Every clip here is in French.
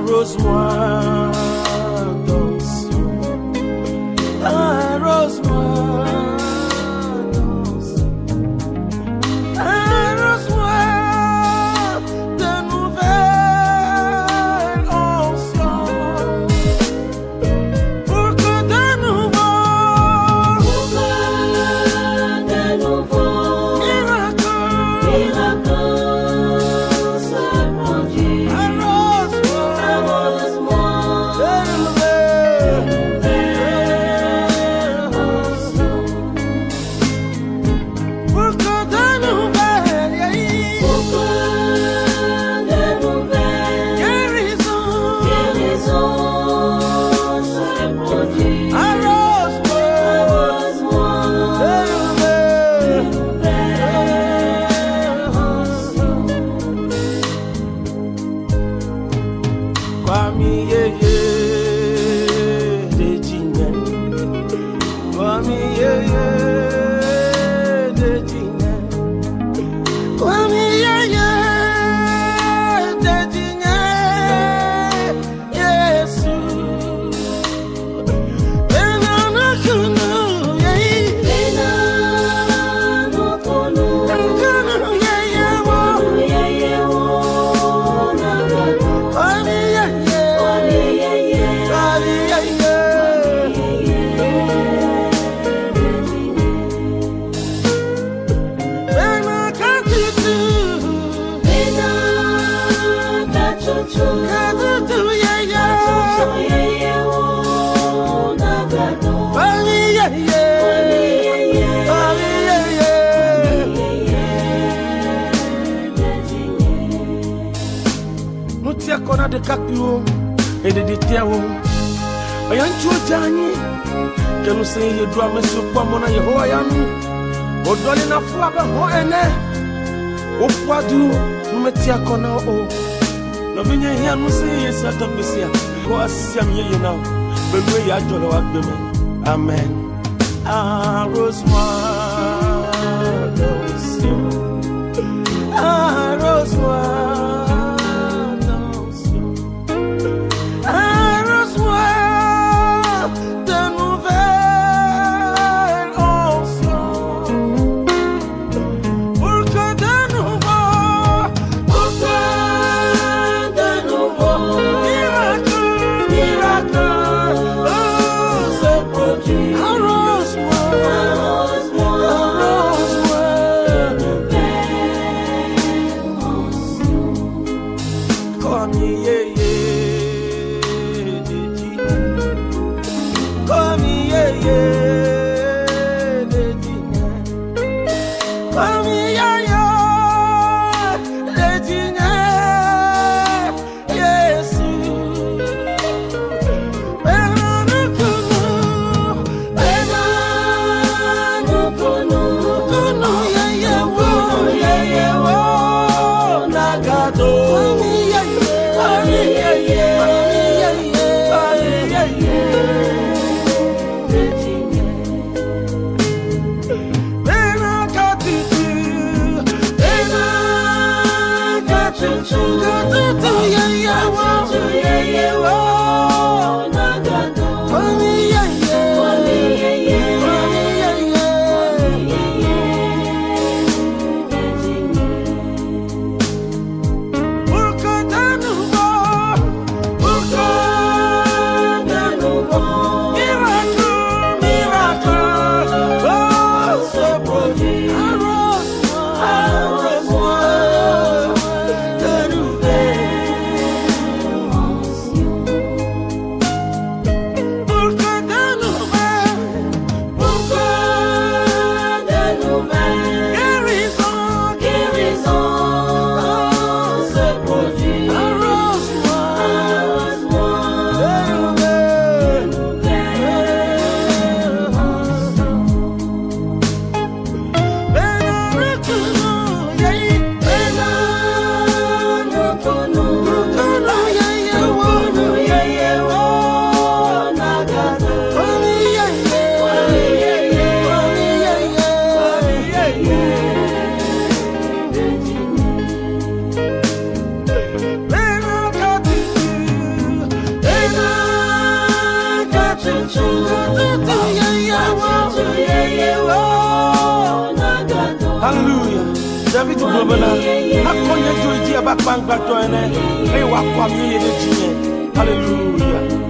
Arrose-moi d'onction, arrose-moi d'onction, arrose-moi de nouvelles onction, pour que de nouveaux miracles se produisent. De capio et de déterro. Et un jour dernier, que nous sayons, il doit me surprendre à Yehoyami. Au donner la foi, au poids du, nous mettons à connaître. Nous venons hier, nous sayons, ça tombe ici. Voici un million now. Bébé, il y a de l'eau demain. Amen. Arrose-moi d'onction. Arrose-moi. David Globala, Nakoya Joy, Abang Batoine, Rewa Kwame, hallelujah.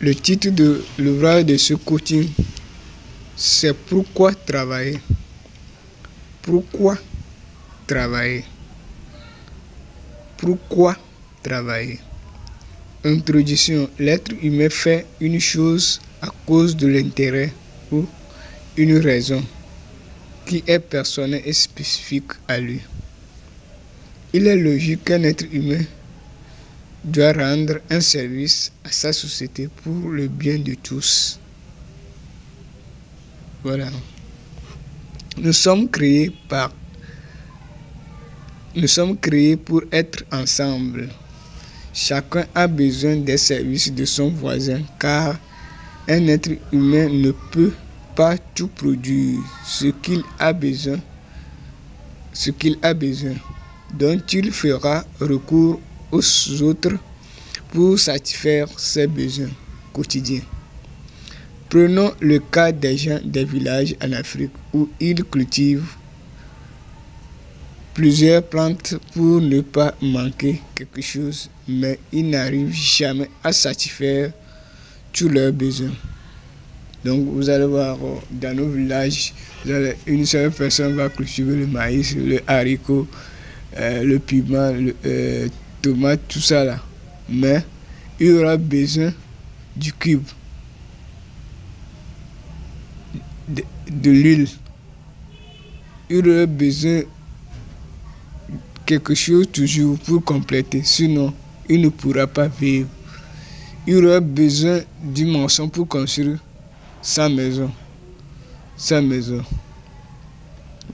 Le titre de l'ouvrage de ce coaching, c'est Pourquoi travailler? Pourquoi travailler? Pourquoi travailler? Introduction. L'être humain fait une chose à cause de l'intérêt ou une raison qui est personnelle et spécifique à lui. Il est logique qu'un être humain doit rendre un service à sa société pour le bien de tous. Voilà. Nous sommes créés pour être ensemble. Chacun a besoin des services de son voisin car un être humain ne peut pas tout produire ce qu'il a besoin. Donc il fera recours aux autres pour satisfaire ses besoins quotidiens. Prenons le cas des gens des villages en Afrique où ils cultivent plusieurs plantes pour ne pas manquer quelque chose, mais ils n'arrivent jamais à satisfaire tous leurs besoins. Donc vous allez voir dans nos villages, une seule personne va cultiver le maïs, le haricot, le piment, tomate, tout ça là. Mais il aura besoin du cube, de l'huile. Il aura besoin quelque chose toujours pour compléter, sinon il ne pourra pas vivre. Il aura besoin du maçon pour construire sa maison.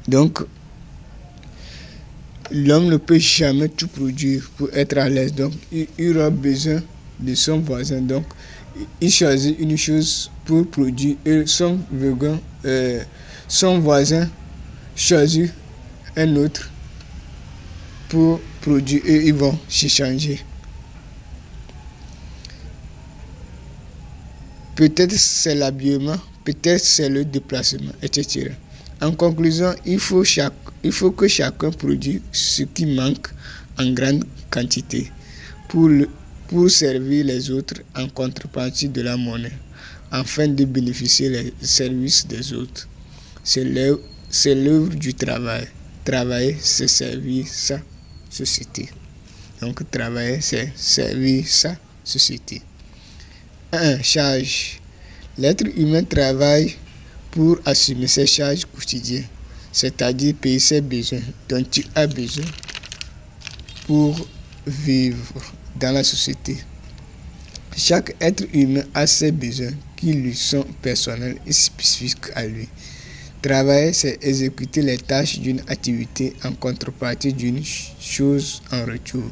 Donc, l'homme ne peut jamais tout produire pour être à l'aise. Donc, il aura besoin de son voisin. Donc, il choisit une chose pour produire et son voisin choisit un autre pour produire et ils vont s'échanger. Peut-être c'est l'habillement, peut-être c'est le déplacement, etc. En conclusion, il faut que chacun produise ce qui manque en grande quantité pour servir les autres en contrepartie de la monnaie, afin de bénéficier des services des autres. C'est l'œuvre du travail. Travailler, c'est servir sa société. Donc, travailler, c'est servir sa société. 1. Charge. L'être humain travaille pour assumer ses charges quotidiennes, c'est-à-dire payer ses besoins dont il a besoin pour vivre dans la société. Chaque être humain a ses besoins qui lui sont personnels et spécifiques à lui. Travailler, c'est exécuter les tâches d'une activité en contrepartie d'une chose en retour.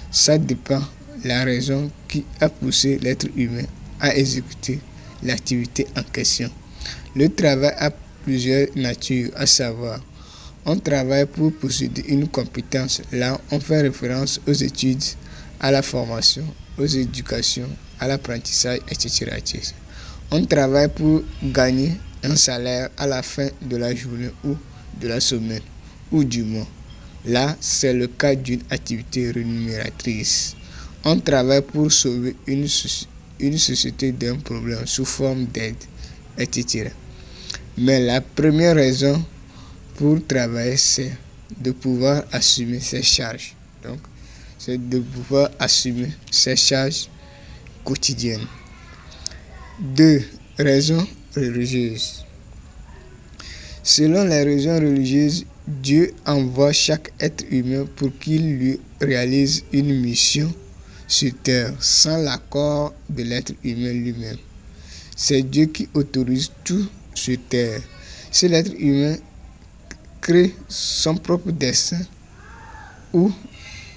Ça dépend de la raison qui a poussé l'être humain à exécuter l'activité en question. Le travail a plusieurs natures, à savoir, on travaille pour posséder une compétence. Là, on fait référence aux études, à la formation, aux éducations, à l'apprentissage, etc., etc. On travaille pour gagner un salaire à la fin de la journée ou de la semaine ou du mois. Là, c'est le cas d'une activité rémunératrice. On travaille pour sauver une société d'un problème sous forme d'aide, etc. Mais la première raison pour travailler, c'est de pouvoir assumer ses charges. Donc, c'est de pouvoir assumer ses charges quotidiennes. 2. Raisons religieuses. Selon les raisons religieuses, Dieu envoie chaque être humain pour qu'il lui réalise une mission sur terre sans l'accord de l'être humain lui-même. C'est Dieu qui autorise tout sur terre. Si l'être humain crée son propre destin ou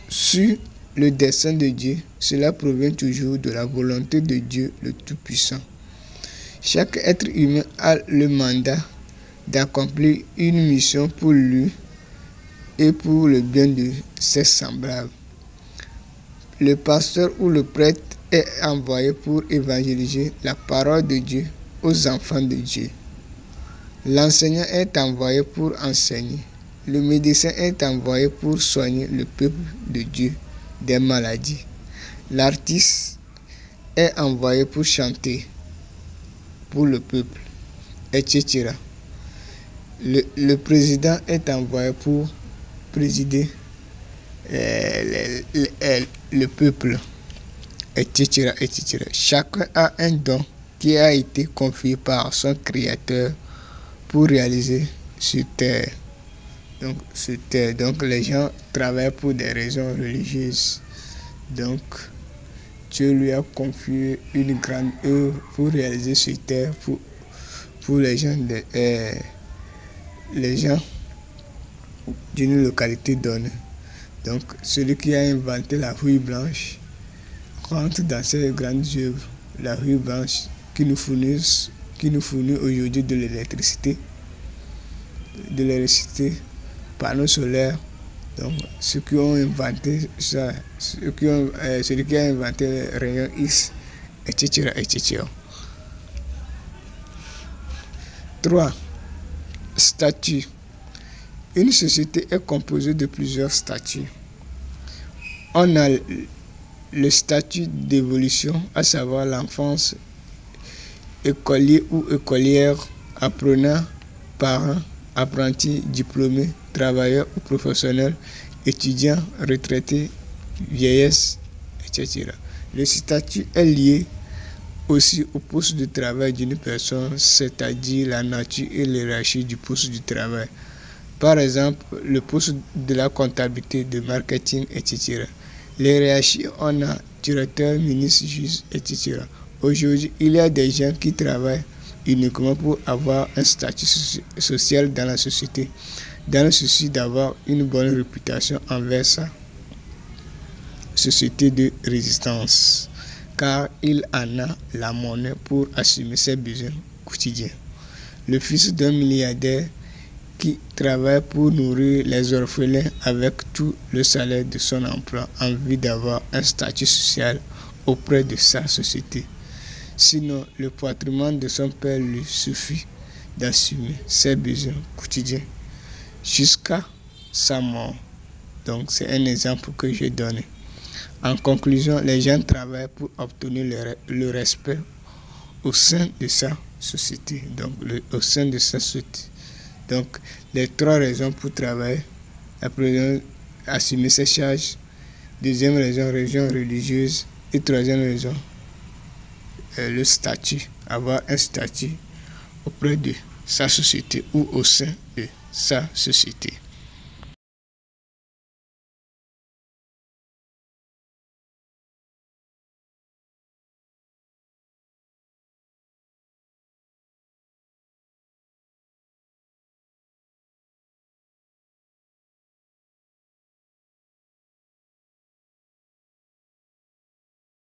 sur le dessein de Dieu, cela provient toujours de la volonté de Dieu le Tout-Puissant. Chaque être humain a le mandat d'accomplir une mission pour lui et pour le bien de ses semblables. Le pasteur ou le prêtre est envoyé pour évangéliser la parole de Dieu aux enfants de Dieu. L'enseignant est envoyé pour enseigner. Le médecin est envoyé pour soigner le peuple de Dieu des maladies. L'artiste est envoyé pour chanter pour le peuple, etc. Le président est envoyé pour présider le peuple, etc., etc. Chacun a un don qui a été confié par son créateur pour réaliser sur terre. Donc les gens travaillent pour des raisons religieuses. Donc Dieu lui a confié une grande œuvre pour réaliser sur terre pour les gens d'une localité donnée. Donc celui qui a inventé la rouille blanche rentre dans ces grandes œuvres. La rouille blanche qui nous fournit aujourd'hui de l'électricité, panneaux solaires. Donc ceux qui ont inventé ça, celui qui a inventé les rayons X, etc., etc. 3. Statut. Une société est composée de plusieurs statuts. On a le statut d'évolution, à savoir l'enfance, écolier ou écolière, apprenant, parent, apprenti, diplômé, travailleur ou professionnel, étudiant, retraité, vieillesse, etc. Le statut est lié aussi au poste de travail d'une personne, c'est-à-dire la nature et l'hiérarchie du poste de travail. Par exemple, le poste de la comptabilité, de marketing, etc. Les hiérarchies, on a directeur, ministre, juge, etc. Aujourd'hui, il y a des gens qui travaillent uniquement pour avoir un statut social dans la société, dans le souci d'avoir une bonne réputation envers sa société de résistance, car il en a la monnaie pour assumer ses besoins quotidiens. Le fils d'un milliardaire qui travaille pour nourrir les orphelins avec tout le salaire de son emploi en vue d'avoir un statut social auprès de sa société. Sinon, le patrimoine de son père lui suffit d'assumer ses besoins quotidiens jusqu'à sa mort. Donc, c'est un exemple que j'ai donné. En conclusion, les gens travaillent pour obtenir le respect au sein de sa société. Au sein de sa société. Donc, les 3 raisons pour travailler: la première, assumer ses charges; deuxième raison religieuse; et troisième raison, le statut, avoir un statut auprès de sa société ou au sein de sa société.